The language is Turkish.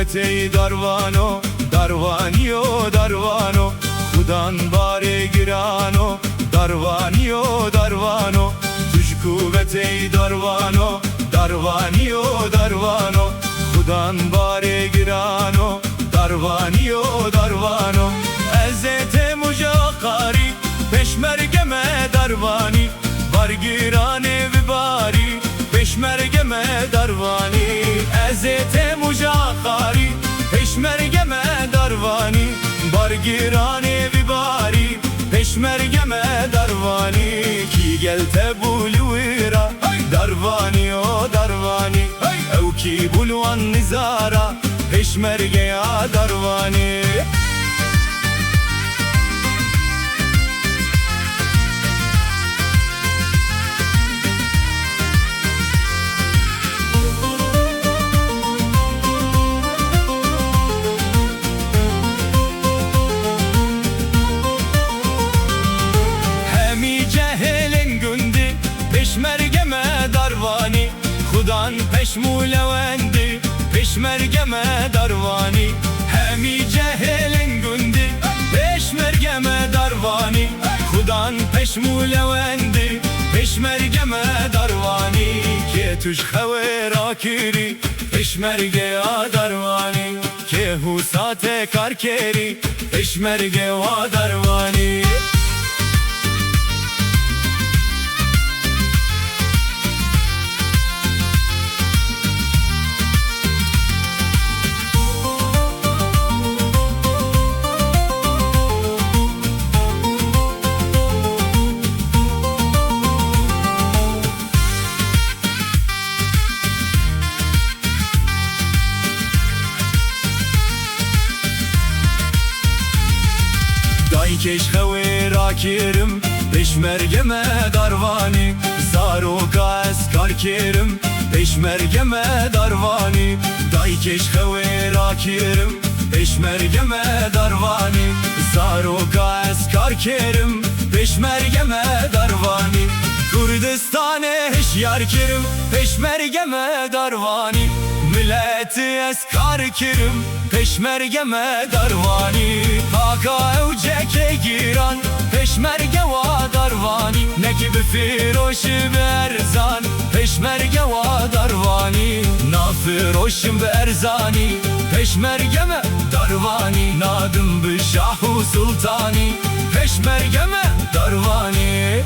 kuvveti darvano, darvaniyo darvano, Hudan bare girano, darvaniyo darvano, tuj kuvveti darvano, darvaniyo darvano, Hudan bare girano, darvaniyo darvano. Ezete mujakari, peşmergeme darvani, bargirane vibari, peşmergeme darvani. Ezete mujakari, peşmergeme darvani, bargirane vibari, peşmergeme darvani. Ki gelte bulvira, darvani o darvani, ev ki bulvan nizara, peşmerge ya darvani. Peşmergeme darvani, Hudan peşmulevendi, peşmergeme darvani. Hemi cehelin gündi, peşmergeme darvani, Hudan peşmulevendi, peşmergeme darvani. Ke tuj khavera kiri, peşmerge ya darvani, ke husate karkeri, peşmerge ya darvani. Keş khavera kirim, peşmergeme darvani, Zaroka eskar kerim, peşmergeme darvani. Day keş khavera kirim, peşmergeme darvani, Zaroka eskar kerim, peşmergeme darvani. Kurdistan'e heşyar kirim, peşmergeme darvani, milleti eskar kirim, peşmergeme darvani. Haka evceke giran, peşmerge va darvani, ne gibi firoşi berzan, peşmerge va darvani. Na firoşim berzani, peşmergeme darvani, nadım bi şahu sultani, peşmergeme darvani.